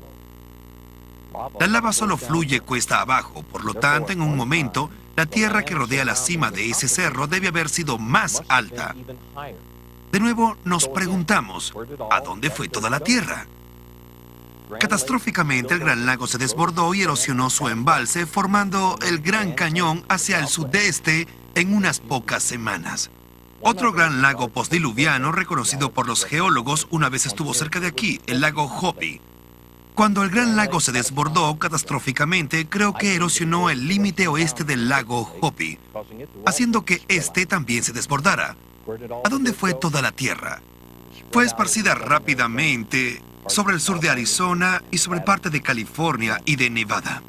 La lava solo fluye cuesta abajo, por lo tanto, en un momento, la tierra que rodea la cima de ese cerro debe haber sido más alta. De nuevo, nos preguntamos, ¿a dónde fue toda la tierra? Catastróficamente, el Gran Lago se desbordó y erosionó su embalse, formando el Gran Cañón hacia el sudeste en unas pocas semanas. Otro gran lago postdiluviano, reconocido por los geólogos, una vez estuvo cerca de aquí, el lago Hopi. Cuando el Gran Lago se desbordó catastróficamente, creo que erosionó el límite oeste del lago Hopi, haciendo que este también se desbordara. ¿A dónde fue toda la tierra? Fue esparcida rápidamente sobre el sur de Arizona y sobre parte de California y de Nevada.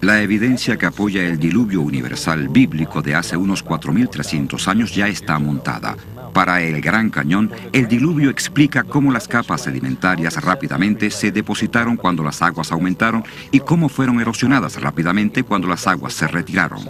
La evidencia que apoya el diluvio universal bíblico de hace unos 4.300 años ya está montada. Para el Gran Cañón, el diluvio explica cómo las capas sedimentarias rápidamente se depositaron cuando las aguas aumentaron y cómo fueron erosionadas rápidamente cuando las aguas se retiraron.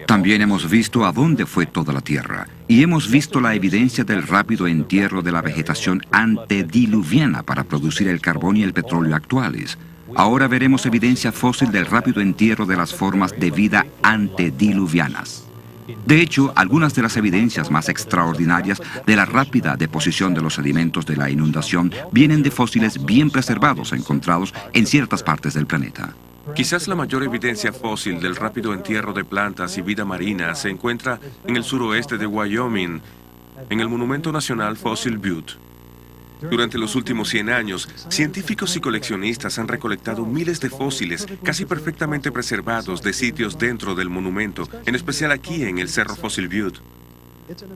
También hemos visto a dónde fue toda la tierra y hemos visto la evidencia del rápido entierro de la vegetación antediluviana para producir el carbón y el petróleo actuales. Ahora veremos evidencia fósil del rápido entierro de las formas de vida antediluvianas. De hecho, algunas de las evidencias más extraordinarias de la rápida deposición de los sedimentos de la inundación vienen de fósiles bien preservados encontrados en ciertas partes del planeta. Quizás la mayor evidencia fósil del rápido entierro de plantas y vida marina se encuentra en el suroeste de Wyoming, en el Monumento Nacional Fossil Butte. Durante los últimos 100 años, científicos y coleccionistas han recolectado miles de fósiles casi perfectamente preservados de sitios dentro del monumento, en especial aquí en el Cerro Fossil Butte.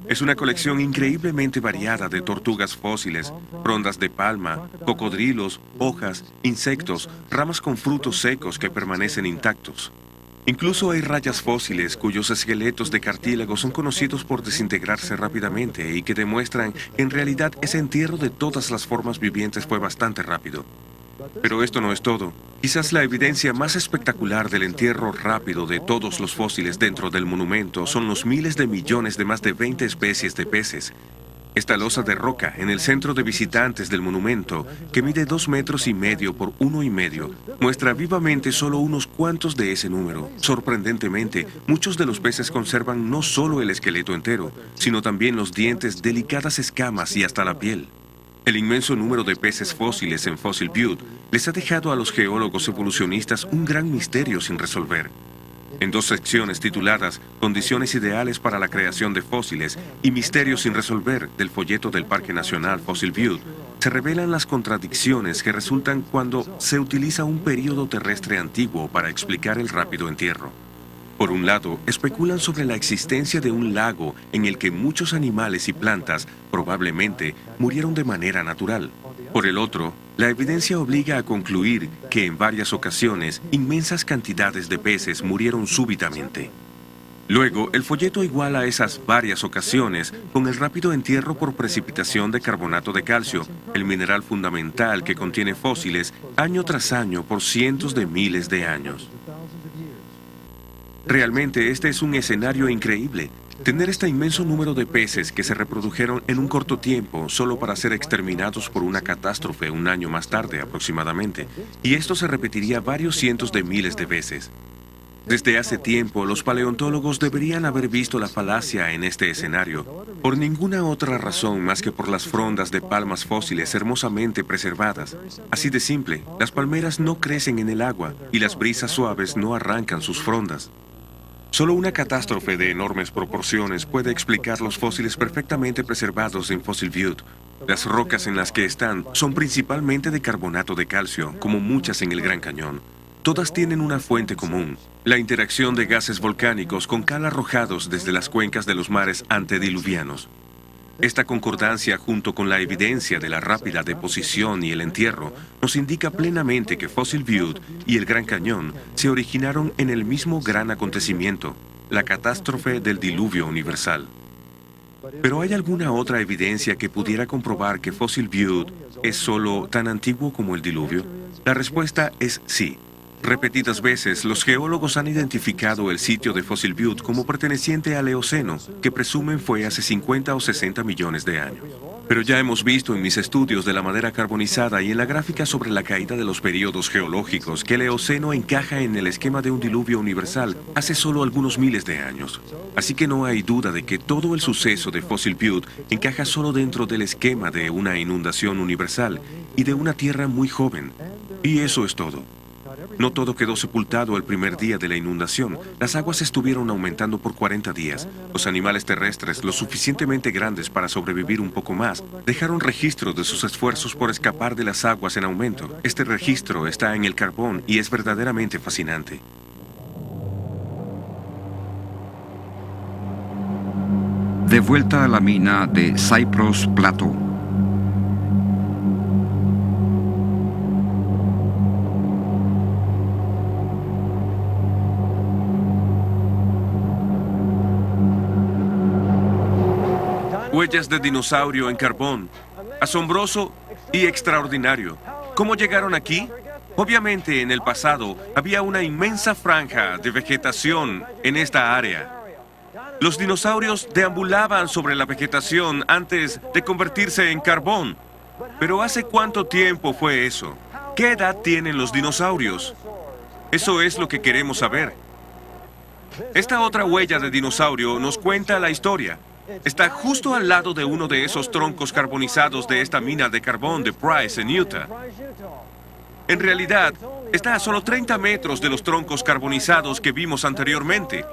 Es una colección increíblemente variada de tortugas fósiles, frondas de palma, cocodrilos, hojas, insectos, ramas con frutos secos que permanecen intactos. Incluso hay rayas fósiles cuyos esqueletos de cartílago son conocidos por desintegrarse rápidamente y que demuestran que en realidad ese entierro de todas las formas vivientes fue bastante rápido. Pero esto no es todo. Quizás la evidencia más espectacular del entierro rápido de todos los fósiles dentro del monumento son los miles de millones de más de 20 especies de peces. Esta losa de roca en el centro de visitantes del monumento, que mide 2,5 metros por 1,5 metros, muestra vivamente solo unos cuantos de ese número. Sorprendentemente, muchos de los peces conservan no solo el esqueleto entero, sino también los dientes, delicadas escamas y hasta la piel. El inmenso número de peces fósiles en Fossil Butte les ha dejado a los geólogos evolucionistas un gran misterio sin resolver. En 2 secciones tituladas Condiciones ideales para la creación de fósiles y Misterios sin resolver del folleto del Parque Nacional Fossil Butte, se revelan las contradicciones que resultan cuando se utiliza un período terrestre antiguo para explicar el rápido entierro. Por un lado, especulan sobre la existencia de un lago en el que muchos animales y plantas probablemente murieron de manera natural. Por el otro, la evidencia obliga a concluir que en varias ocasiones inmensas cantidades de peces murieron súbitamente. Luego, el folleto iguala esas varias ocasiones con el rápido entierro por precipitación de carbonato de calcio, el mineral fundamental que contiene fósiles año tras año por cientos de miles de años. Realmente este es un escenario increíble. Tener este inmenso número de peces que se reprodujeron en un corto tiempo solo para ser exterminados por una catástrofe un año más tarde aproximadamente. Y esto se repetiría varios cientos de miles de veces. Desde hace tiempo, los paleontólogos deberían haber visto la falacia en este escenario, por ninguna otra razón más que por las frondas de palmas fósiles hermosamente preservadas. Así de simple, las palmeras no crecen en el agua y las brisas suaves no arrancan sus frondas. Solo una catástrofe de enormes proporciones puede explicar los fósiles perfectamente preservados en Fossil Butte. Las rocas en las que están son principalmente de carbonato de calcio, como muchas en el Gran Cañón. Todas tienen una fuente común: la interacción de gases volcánicos con cal arrojados desde las cuencas de los mares antediluvianos. Esta concordancia, junto con la evidencia de la rápida deposición y el entierro, nos indica plenamente que Fossil Butte y el Gran Cañón se originaron en el mismo gran acontecimiento, la catástrofe del diluvio universal. ¿Pero hay alguna otra evidencia que pudiera comprobar que Fossil Butte es solo tan antiguo como el diluvio? La respuesta es sí. Repetidas veces, los geólogos han identificado el sitio de Fossil Butte como perteneciente al Eoceno, que presumen fue hace 50 o 60 millones de años. Pero ya hemos visto en mis estudios de la madera carbonizada y en la gráfica sobre la caída de los periodos geológicos que el Eoceno encaja en el esquema de un diluvio universal hace solo algunos miles de años. Así que no hay duda de que todo el suceso de Fossil Butte encaja solo dentro del esquema de una inundación universal y de una Tierra muy joven. Y eso es todo. No todo quedó sepultado el primer día de la inundación. Las aguas estuvieron aumentando por 40 días. Los animales terrestres, lo suficientemente grandes para sobrevivir un poco más, dejaron registro de sus esfuerzos por escapar de las aguas en aumento. Este registro está en el carbón y es verdaderamente fascinante. De vuelta a la mina de Cypress Plateau. Huellas de dinosaurio en carbón. Asombroso y extraordinario. ¿Cómo llegaron aquí? Obviamente, en el pasado, había una inmensa franja de vegetación en esta área. Los dinosaurios deambulaban sobre la vegetación antes de convertirse en carbón. Pero ¿hace cuánto tiempo fue eso? ¿Qué edad tienen los dinosaurios? Eso es lo que queremos saber. Esta otra huella de dinosaurio nos cuenta la historia. Está justo al lado de uno de esos troncos carbonizados de esta mina de carbón de Price en Utah. En realidad, está a solo 30 metros de los troncos carbonizados que vimos anteriormente.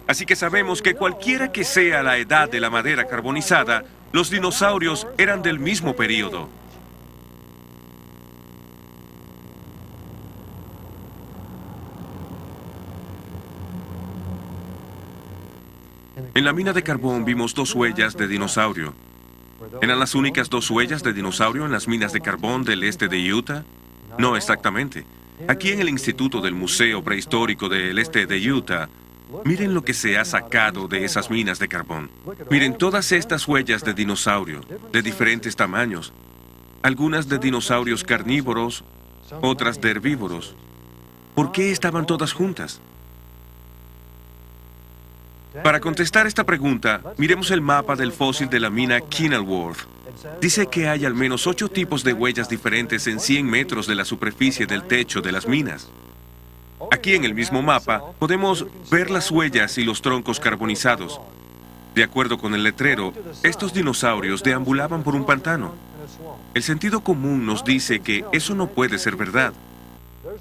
Así que sabemos que cualquiera que sea la edad de la madera carbonizada, los dinosaurios eran del mismo período. En la mina de carbón vimos 2 huellas de dinosaurio. ¿Eran las únicas 2 huellas de dinosaurio en las minas de carbón del este de Utah? No exactamente. Aquí en el Instituto del Museo Prehistórico del Este de Utah, miren lo que se ha sacado de esas minas de carbón. Miren todas estas huellas de dinosaurio, de diferentes tamaños. Algunas de dinosaurios carnívoros, otras de herbívoros. ¿Por qué estaban todas juntas? Para contestar esta pregunta, miremos el mapa del fósil de la mina Kenilworth. Dice que hay al menos 8 tipos de huellas diferentes en 100 metros de la superficie del techo de las minas. Aquí en el mismo mapa podemos ver las huellas y los troncos carbonizados. De acuerdo con el letrero, estos dinosaurios deambulaban por un pantano. El sentido común nos dice que eso no puede ser verdad.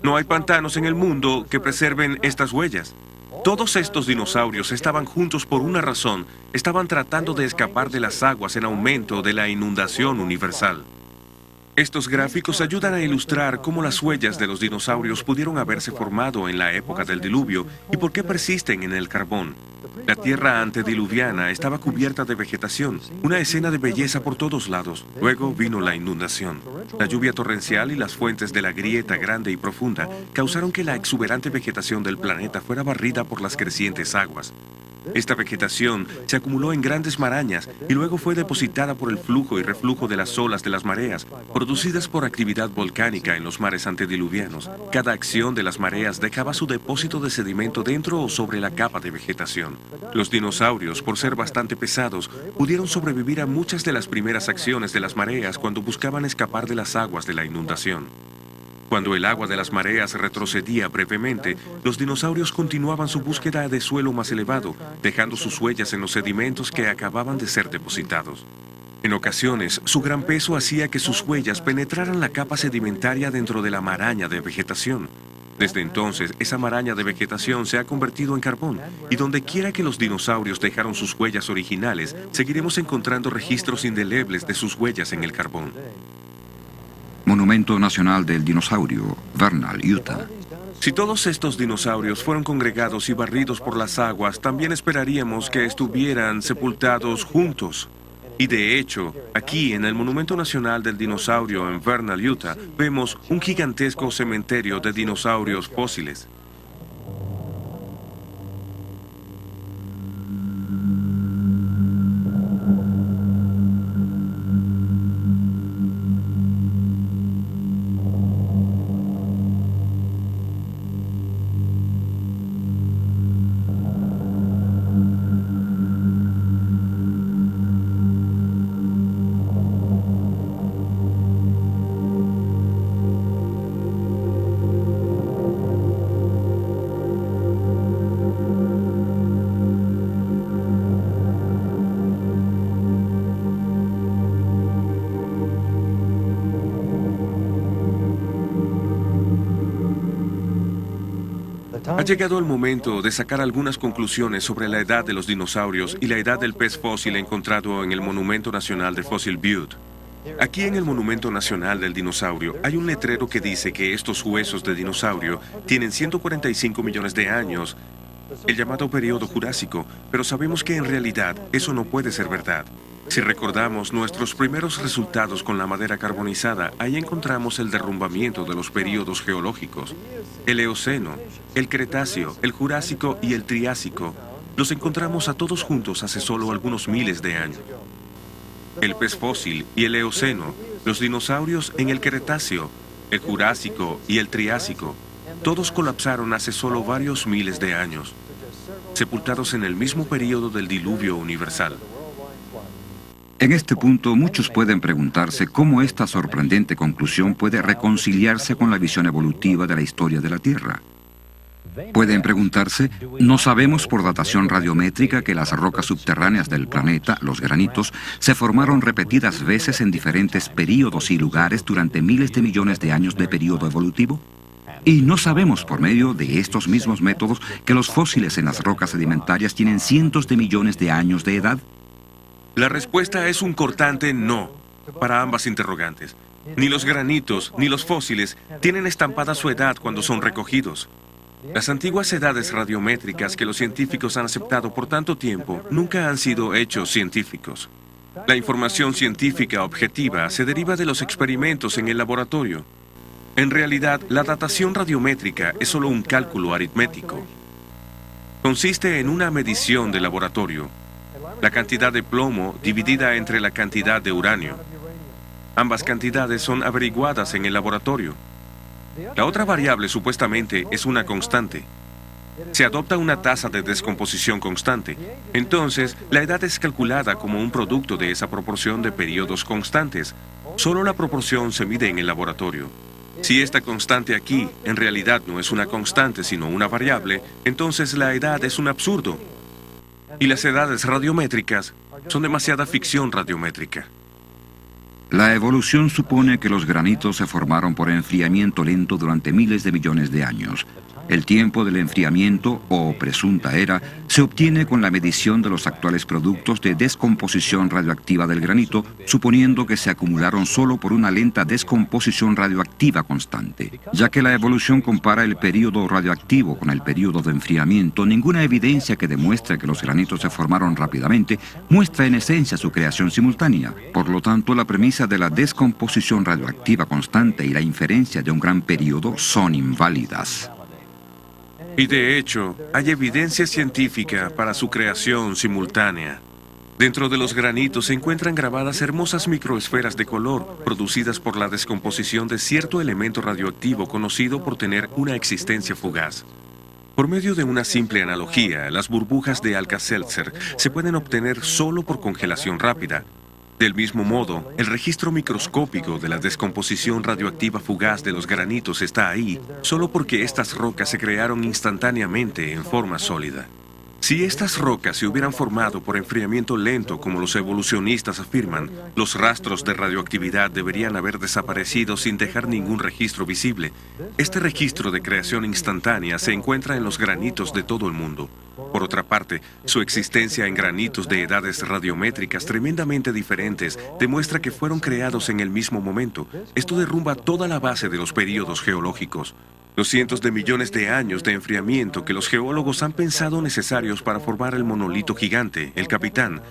No hay pantanos en el mundo que preserven estas huellas. Todos estos dinosaurios estaban juntos por una razón. Estaban tratando de escapar de las aguas en aumento de la inundación universal. Estos gráficos ayudan a ilustrar cómo las huellas de los dinosaurios pudieron haberse formado en la época del diluvio y por qué persisten en el carbón. La tierra antediluviana estaba cubierta de vegetación, una escena de belleza por todos lados. Luego vino la inundación. La lluvia torrencial y las fuentes de la grieta grande y profunda causaron que la exuberante vegetación del planeta fuera barrida por las crecientes aguas. Esta vegetación se acumuló en grandes marañas y luego fue depositada por el flujo y reflujo de las olas de las mareas, producidas por actividad volcánica en los mares antediluvianos. Cada acción de las mareas dejaba su depósito de sedimento dentro o sobre la capa de vegetación. Los dinosaurios, por ser bastante pesados, pudieron sobrevivir a muchas de las primeras acciones de las mareas cuando buscaban escapar de las aguas de la inundación. Cuando el agua de las mareas retrocedía brevemente, los dinosaurios continuaban su búsqueda de suelo más elevado, dejando sus huellas en los sedimentos que acababan de ser depositados. En ocasiones, su gran peso hacía que sus huellas penetraran la capa sedimentaria dentro de la maraña de vegetación. Desde entonces, esa maraña de vegetación se ha convertido en carbón, y donde quiera que los dinosaurios dejaron sus huellas originales, seguiremos encontrando registros indelebles de sus huellas en el carbón. Monumento Nacional del Dinosaurio, Vernal, Utah. Si todos estos dinosaurios fueron congregados y barridos por las aguas, también esperaríamos que estuvieran sepultados juntos. Y de hecho, aquí en el Monumento Nacional del Dinosaurio en Vernal, Utah, vemos un gigantesco cementerio de dinosaurios fósiles. Ha llegado el momento de sacar algunas conclusiones sobre la edad de los dinosaurios y la edad del pez fósil encontrado en el Monumento Nacional de Fossil Butte. Aquí en el Monumento Nacional del Dinosaurio hay un letrero que dice que estos huesos de dinosaurio tienen 145 millones de años, el llamado periodo Jurásico, pero sabemos que en realidad eso no puede ser verdad. Si recordamos nuestros primeros resultados con la madera carbonizada, ahí encontramos el derrumbamiento de los períodos geológicos. El Eoceno, el Cretáceo, el Jurásico y el Triásico los encontramos a todos juntos hace solo algunos miles de años. El pez fósil y el Eoceno, los dinosaurios en el Cretáceo, el Jurásico y el Triásico, todos colapsaron hace solo varios miles de años, sepultados en el mismo período del diluvio universal. En este punto, muchos pueden preguntarse cómo esta sorprendente conclusión puede reconciliarse con la visión evolutiva de la historia de la Tierra. Pueden preguntarse, ¿no sabemos por datación radiométrica que las rocas subterráneas del planeta, los granitos, se formaron repetidas veces en diferentes períodos y lugares durante miles de millones de años de período evolutivo? ¿Y no sabemos por medio de estos mismos métodos que los fósiles en las rocas sedimentarias tienen cientos de millones de años de edad? La respuesta es un cortante no para ambas interrogantes. Ni los granitos ni los fósiles tienen estampada su edad cuando son recogidos. Las antiguas edades radiométricas que los científicos han aceptado por tanto tiempo nunca han sido hechos científicos. La información científica objetiva se deriva de los experimentos en el laboratorio. En realidad, la datación radiométrica es solo un cálculo aritmético. Consiste en una medición de laboratorio, la cantidad de plomo dividida entre la cantidad de uranio. Ambas cantidades son averiguadas en el laboratorio. La otra variable supuestamente es una constante. Se adopta una tasa de descomposición constante. Entonces, la edad es calculada como un producto de esa proporción de periodos constantes. Solo la proporción se mide en el laboratorio. Si esta constante aquí en realidad no es una constante sino una variable, entonces la edad es un absurdo. Y las edades radiométricas son demasiada ficción radiométrica. La evolución supone que los granitos se formaron por enfriamiento lento durante miles de millones de años. El tiempo del enfriamiento, o presunta era, se obtiene con la medición de los actuales productos de descomposición radioactiva del granito, suponiendo que se acumularon solo por una lenta descomposición radioactiva constante. Ya que la evolución compara el período radioactivo con el período de enfriamiento, ninguna evidencia que demuestre que los granitos se formaron rápidamente muestra en esencia su creación simultánea. Por lo tanto, la premisa de la descomposición radioactiva constante y la inferencia de un gran período son inválidas. Y de hecho, hay evidencia científica para su creación simultánea. Dentro de los granitos se encuentran grabadas hermosas microesferas de color, producidas por la descomposición de cierto elemento radioactivo conocido por tener una existencia fugaz. Por medio de una simple analogía, las burbujas de Alka-Seltzer se pueden obtener solo por congelación rápida. Del mismo modo, el registro microscópico de la descomposición radioactiva fugaz de los granitos está ahí, solo porque estas rocas se crearon instantáneamente en forma sólida. Si estas rocas se hubieran formado por enfriamiento lento, como los evolucionistas afirman, los rastros de radioactividad deberían haber desaparecido sin dejar ningún registro visible. Este registro de creación instantánea se encuentra en los granitos de todo el mundo. Por otra parte, su existencia en granitos de edades radiométricas tremendamente diferentes demuestra que fueron creados en el mismo momento. Esto derrumba toda la base de los períodos geológicos. Los cientos de millones de años de enfriamiento que los geólogos han pensado necesarios para formar el monolito gigante, el Capitán,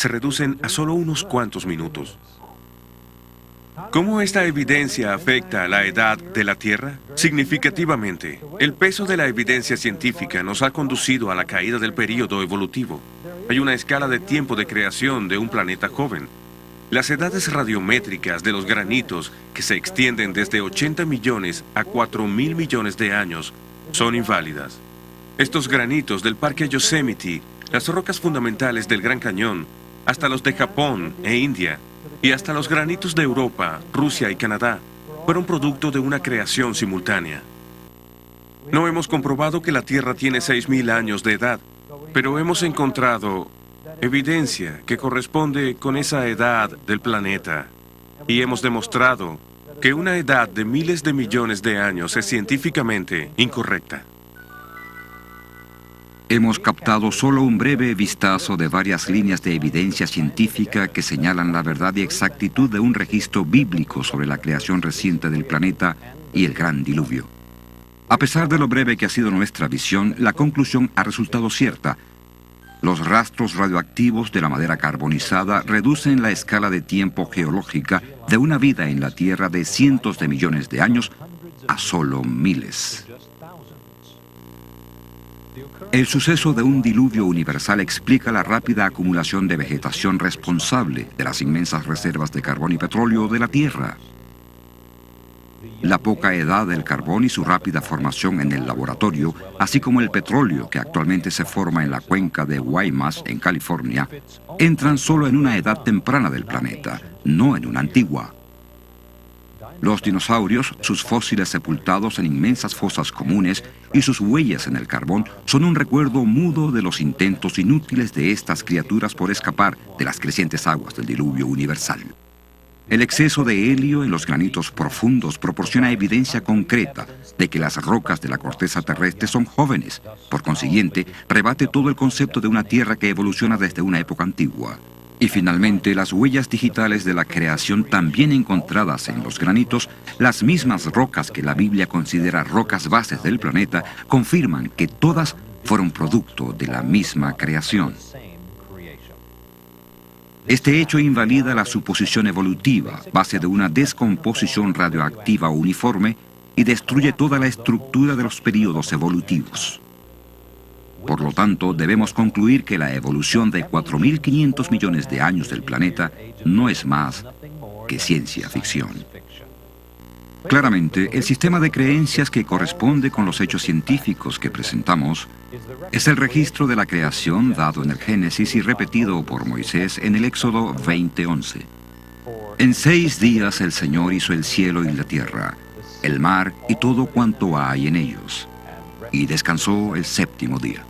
se reducen a solo unos cuantos minutos. ¿Cómo esta evidencia afecta a la edad de la Tierra? Significativamente, el peso de la evidencia científica nos ha conducido a la caída del período evolutivo. Hay una escala de tiempo de creación de un planeta joven. Las edades radiométricas de los granitos, que se extienden desde 80 millones a 4.000 millones de años, son inválidas. Estos granitos del Parque Yosemite, las rocas fundamentales del Gran Cañón, hasta los de Japón e India, y hasta los granitos de Europa, Rusia y Canadá, fueron producto de una creación simultánea. No hemos comprobado que la Tierra tiene 6.000 años de edad, pero hemos encontrado evidencia que corresponde con esa edad del planeta, y hemos demostrado que una edad de miles de millones de años es científicamente incorrecta. Hemos captado solo un breve vistazo de varias líneas de evidencia científica que señalan la verdad y exactitud de un registro bíblico sobre la creación reciente del planeta y el gran diluvio. A pesar de lo breve que ha sido nuestra visión, la conclusión ha resultado cierta. Los rastros radioactivos de la madera carbonizada reducen la escala de tiempo geológica de una vida en la Tierra de cientos de millones de años a solo miles. El suceso de un diluvio universal explica la rápida acumulación de vegetación responsable de las inmensas reservas de carbón y petróleo de la Tierra. La poca edad del carbón y su rápida formación en el laboratorio, así como el petróleo que actualmente se forma en la cuenca de Guaymas, en California, entran solo en una edad temprana del planeta, no en una antigua. Los dinosaurios, sus fósiles sepultados en inmensas fosas comunes y sus huellas en el carbón son un recuerdo mudo de los intentos inútiles de estas criaturas por escapar de las crecientes aguas del diluvio universal. El exceso de helio en los granitos profundos proporciona evidencia concreta de que las rocas de la corteza terrestre son jóvenes. Por consiguiente, rebate todo el concepto de una Tierra que evoluciona desde una época antigua. Y finalmente, las huellas digitales de la creación también encontradas en los granitos, las mismas rocas que la Biblia considera rocas bases del planeta, confirman que todas fueron producto de la misma creación. Este hecho invalida la suposición evolutiva, base de una descomposición radioactiva uniforme, y destruye toda la estructura de los períodos evolutivos. Por lo tanto, debemos concluir que la evolución de 4.500 millones de años del planeta no es más que ciencia ficción. Claramente, el sistema de creencias que corresponde con los hechos científicos que presentamos es el registro de la creación dado en el Génesis y repetido por Moisés en el Éxodo 20:11. En 6 días el Señor hizo el cielo y la tierra, el mar y todo cuanto hay en ellos, y descansó el 7º día.